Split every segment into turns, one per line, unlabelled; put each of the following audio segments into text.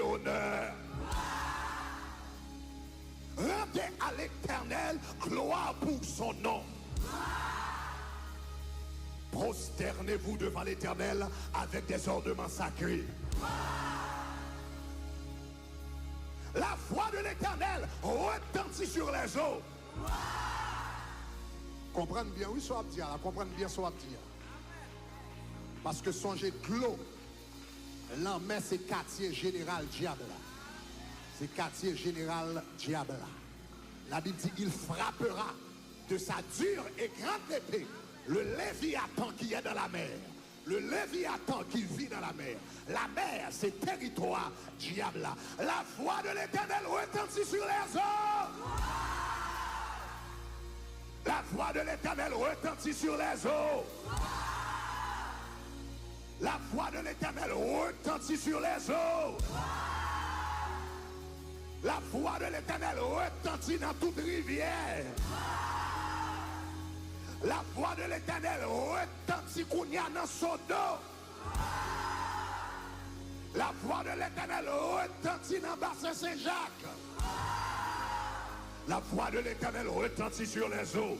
et honneur. Rendez à l'Éternel gloire pour son nom. Prosternez-vous devant l'Éternel avec des ornements sacrés. La voix de l'Éternel retentit sur les eaux. Comprenez bien, oui, soit dire, comprenez bien, soit dire. Parce que songez clos, l'en c'est quartier général diable. C'est quartier général diable. La Bible dit, il frappera de sa dure et grande épée le Léviathan qui est dans la mer. Le Léviathan qui vit dans la mer. La mer, c'est territoire diable. La voix de l'Éternel retentit sur les eaux. La voix de l'Éternel retentit sur les eaux. La voix de l'Éternel retentit sur les eaux. La voix de l'Éternel retentit dans toute rivière. La voix de l'Éternel retentit Kounia dans son dos. La voix de l'Éternel retentit dans Bassin Saint-Jacques. La voix de l'Éternel retentit sur les eaux.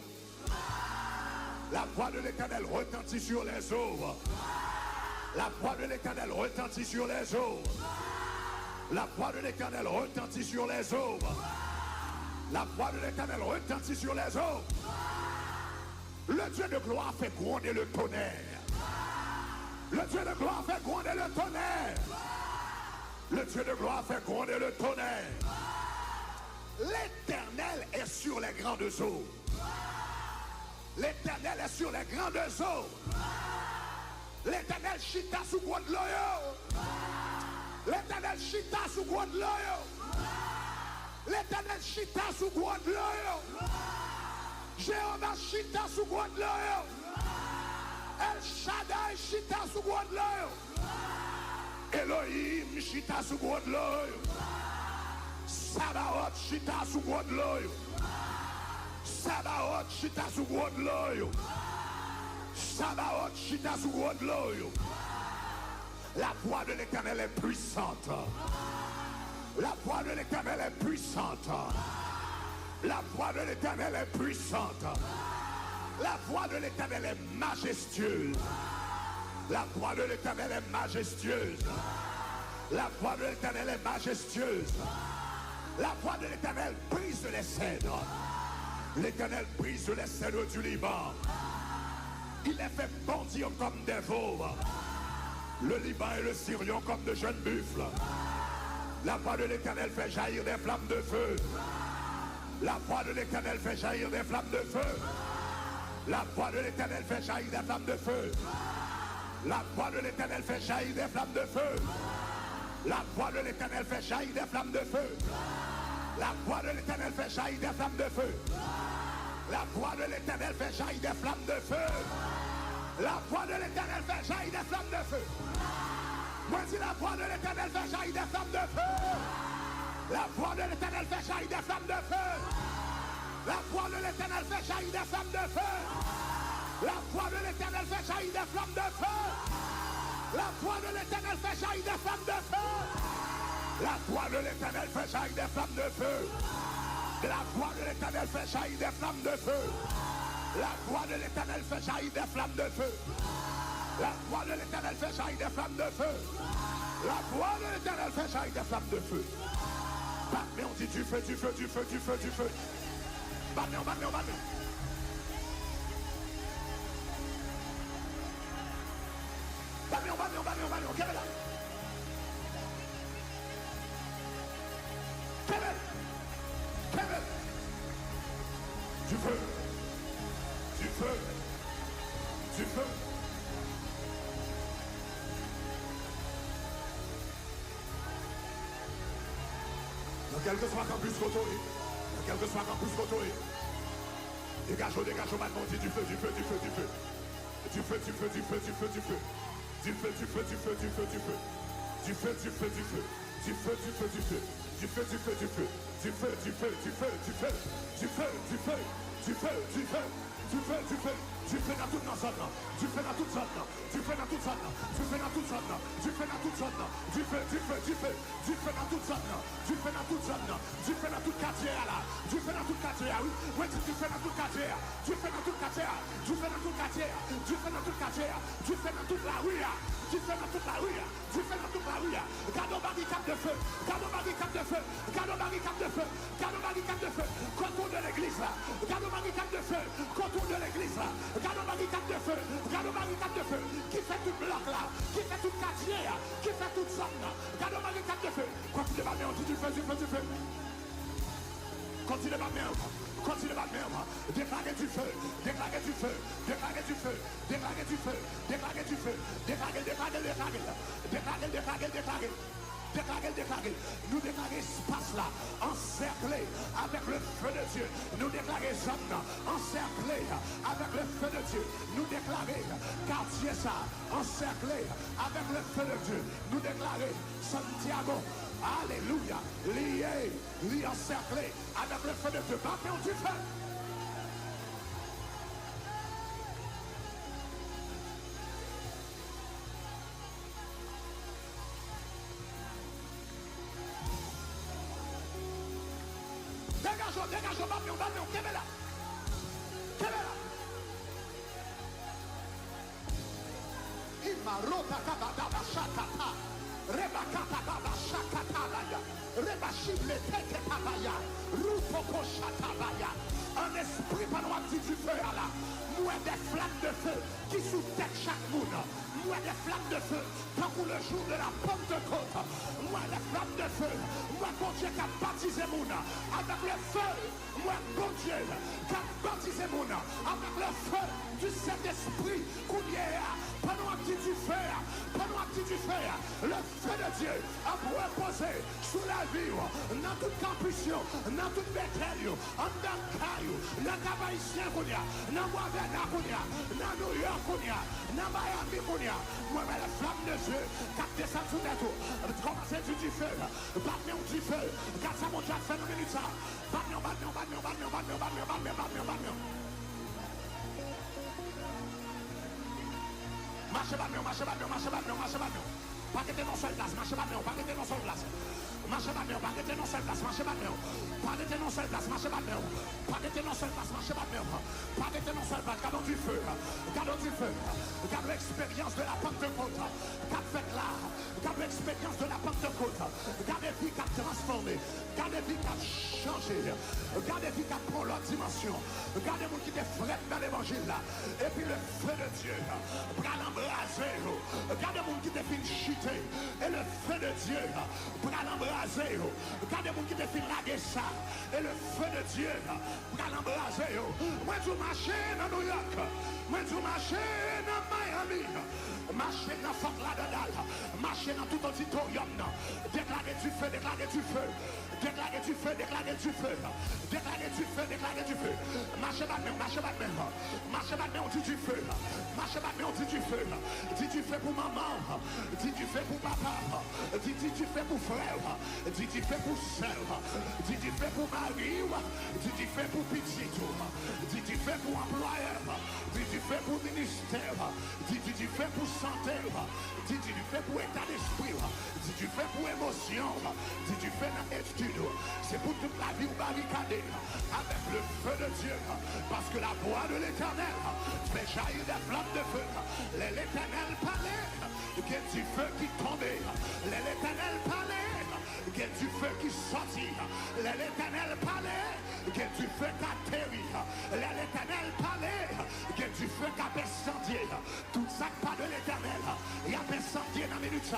La voix de l'Éternel retentit sur les eaux. La voix de l'Éternel retentit sur les eaux. La voix de l'Éternel retentit sur les eaux. La voix de l'Éternel retentit sur les eaux. Le Dieu de gloire fait gronder le tonnerre. Le Dieu de gloire fait gronder le tonnerre. Le Dieu de gloire fait gronder le tonnerre. L'Éternel est sur les grandes eaux. L'Éternel est sur les grandes eaux. L'Éternel chita sous gros de l'eau. L'Éternel chita sous gros de l'eau. L'Éternel chita sous gros de l'eau. Jéhovah chita sous gros de l'eau. El Shaddai chita sous gros de l'eau. Elohim chita sous gros de l'eau. Sabaoth chita sous gros de l'eau. Sabaoth chita sous gros de l'eau. Sabaoth chita sous gros de l'eau. La voix de l'Éternel est puissante. La voix de l'Éternel est puissante. La voix de l'Éternel est puissante. La voix de l'Éternel est majestueuse. La voix de l'Éternel est majestueuse. La voix de l'Éternel est majestueuse. La voix de l'Éternel brise les cèdres. L'Éternel brise les cèdres du Liban. Il les fait bondir comme des veaux. Le Liban et le Syrion comme de jeunes buffles. La voix de l'Éternel fait jaillir des flammes de feu. La voix de l'Éternel fait jaillir des flammes de feu. La voix de l'Éternel fait jaillir des flammes de feu. La voix de l'Éternel fait jaillir des flammes de feu. La voix de l'Éternel fait jaillir des flammes de feu. La voix de l'Éternel fait jaillir des flammes de feu. La voix de l'Éternel fait jaillir des flammes de feu. La voix de l'Éternel fait jaillir des flammes de feu. Moi si la voix de l'Éternel fait jaillir des flammes de feu. La voix de l'Éternel fait jaillir des flammes de feu. La voix de l'Éternel fait jaillir des flammes de feu. La voix de l'Éternel fait jaillir des flammes de feu. La voix de l'Éternel fait jaillir des flammes de feu. La voix de l'Éternel fait jaillir des flammes de feu. La voix de l'Éternel fait jaillir des flammes de feu. La voix de l'Éternel fait jaillir des flammes de feu. La voix de l'Éternel fait jaillir des flammes de feu. La voix de l'Éternel fait jaillir des flammes de feu. Mais on dit du feu, du feu, du feu, du feu, du feu. Bagnon, bagnon, bagnon. Bagnon, bagnon, bagnon, bagnon. Quelle est là? Quelle est? Quelle est? Du feu. Du feu. Du feu. Dans quel que soit campus côtoyé, dans quel que soit campus côtoyé, dégagez, dégagez, maintenant, dit du feu, du feu, du feu, du feu. Du feu, du feu, du feu, du feu, du feu. Du feu, du feu, du feu, du feu, du feu. Du feu, du feu, du feu. Du feu, du feu, du feu. Du feu, du feu, du feu. Du feu, du feu, du feu, du feu. Du feu, du feu. Du feu, du feu. Du feu, du feu. Du feu dans toute notre zone. Du feu dans toute zone. Du feu dans toute zone. Du feu dans toute zone. Du feu dans toute zone. Du feu, du feu, du feu. Du feu fais dans toute zone, du fais dans tout quartier là, du fais dans tout quartier, oui, ouais, tu fais dans tout quartier, tu fais dans tout quartier, tu fais dans tout quartier, tu fais dans tout quartier, tu fais dans toute la rue, tu fais dans toute la rue, tu fais dans toute la rue, garde au barricade de feu, garde au barricade de feu, garde au barricade de feu, garde au barricade de feu, contour de l'église là, garde au barricade de feu, contour de l'église là, garde au barricade de feu, garde au barricade de feu, qui fait tout bloc là, qui fait tout quartier, qui fait toute zone là, garde au barricade de feu, continue à mettre du feu, du feu, du feu. Continue à mettre, continue à mettre, déclarer du feu, déclarer du feu, déclarer du feu, déclarer du feu, déclarer du feu, déclarer, déclarer, déclarer, déclarer, déclarer, déclarer. Déclarer, déclarer, nous déclarer espace là, encerclé avec le feu de Dieu. Nous déclarer zone encerclé avec le feu de Dieu. Nous déclarer quartier ça, encerclé avec le feu de Dieu. Nous déclarer Santiago, alléluia, lié encerclé avec le feu de Dieu. Bâtons du feu. Dégage, bâtons, Kébéla. Kébéla. Imarota kabadaba shakata. Reba katababa shakatabaya. Reba shible teke tabaya. Rupoko shatabaya. Un esprit par nous dit du feu à la. Moi des flammes de feu qui sous-tête chaque monde. Moi des flammes de feu tant pour le jour de la Pentecôte. Moi des flammes de feu. Moi bon Dieu qui a baptisé monde avec le feu. Moi bon Dieu qui a baptisé monde avec le feu du Saint-Esprit. Pendant un petit du feu, pendant un petit du feu, le feu de Dieu a reposé sous la vie, dans toute campussion, dans toute bétail, en dans caillou, dans Cabaïsien, dans Wavena, dans New York, dans Miami, moi, la flamme de Dieu, 4 descend sous la tour, commencez du feu, battez du feu, 4 ça mon Dieu fait 1 minute ça, battez. Marchez pas mieux. Pas que t'es non seul place, marchez pas mieux, pas que t'es non seul place. Marchez pas mieux, pas que t'es non seul place, marchez pas mieux. Pas que t'es non seul place, marchez pas mieux. Pas que t'es non seul place, marchez pas mieux. Pas que t'es non seul place, gardons du feu. Gardons du feu. Garde l'expérience de la Pentecôte. Garde faites là. Garde l'expérience de la Pentecôte. Garde la vie qui a transformé. Garde la vie qui a changé. Garde la vie qui a pris l'autre dimension. Garde les gens qui te freinent dans l'évangile là. Et puis le feu de Dieu. Bras l'embraser. Garde les gens qui te fin chuter. Et le feu de Dieu. Bras l'embraser. Garde les gens qui te fin laguer ça. Et le feu de Dieu. Bras l'embraser. Moi je marche dans New York. Moi je marche dans Miami. Marcher dans Fort Lauderdale, marcher dans tout auditorium, déclarer du feu, déclarer du feu, déclarer du feu, déclarer du feu, déclarer du feu, déclarer du feu. Marchez pas même, marchez pas même, marchez pas même, on dit du feu, marchez pas même, on dit du feu, dis du feu pour maman, dis du feu pour papa, dis du feu pour frère, dis du feu pour soeur, dis du feu pour mari, dis du feu pour petit, dis du feu pour employeur, dis du feu pour ministère, dis du feu pour santé, dis du feu pour état d'esprit, dis du feu pour émotion, dis du feu dans l'étude. C'est pour toute la vie barricadée avec le feu de Dieu, parce que la voix de l'Éternel fait jaillir des flammes de feu. L'Éternel parlait, qu'il y ait du feu qui tombait. L'Éternel parlait, qu'il y ait du feu qui sortit. L'Éternel parlait, qu'il y ait du feu qui atterrit. L'Éternel parlait, qu'il y ait du feu qui a descendu. Tout ça pas de l'Éternel, il y a descendu dans la minute.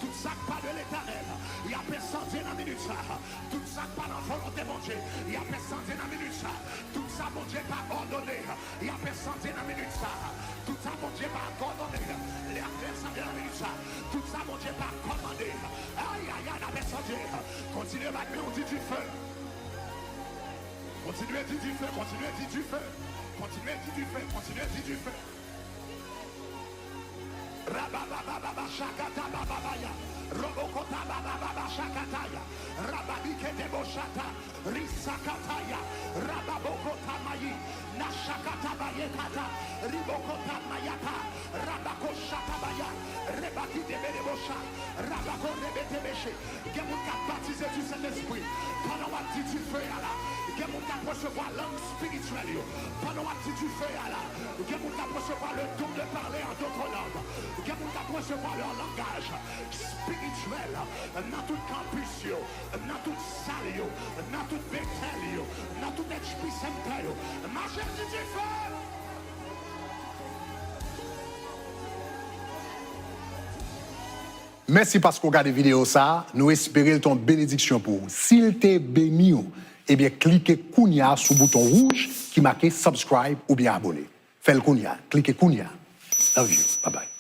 Tout ça pas de l'Éternel, il y a descendu dans la minute. Tout ça pas dans la volonté de mon Dieu, il y a descendu dans la minute. Tout ça mon Dieu pas ordonné, il y a descendu dans la minute. Tout ça mon Dieu pas ordonné, il y a descendu dans la minute. Tout ça mon Dieu pas commandé. Aïe aïe aïe, il a descendu. Continuez à mettre, on dit du feu. Continuez à dire du feu, continuez à dire du feu. Continuez à dire du feu, continuez à dire du feu. Rabababa shakata babaya, robokota bababa shakataya, rababike deboshata, risakataya, rababokota mayi, nashakata bayekata, ribokota mayata, rabakoshata baya, rebaki debedebosha, rabako rebetebeshe, quelqu'un qui a baptisé du Saint-Esprit. recevoir langue spirituelle. Pendant que tu fais là, il y a monde qui recevoir le don de parler en d'autres langues. Il y a monde qui recevoir leur langage spirituel dans tout campus, dans toute salle, dans toute bétail, dans tout esprit saint. Marchez si tu fais.
Merci parce qu'on regarde la vidéo ça. Nous espérons ton bénédiction pour vous. S'il t'est béni, eh bien, cliquez Kounia sur le bouton rouge qui marque subscribe ou bien abonner. Faites le Kounia. Cliquez Kounia. Love you. Bye bye.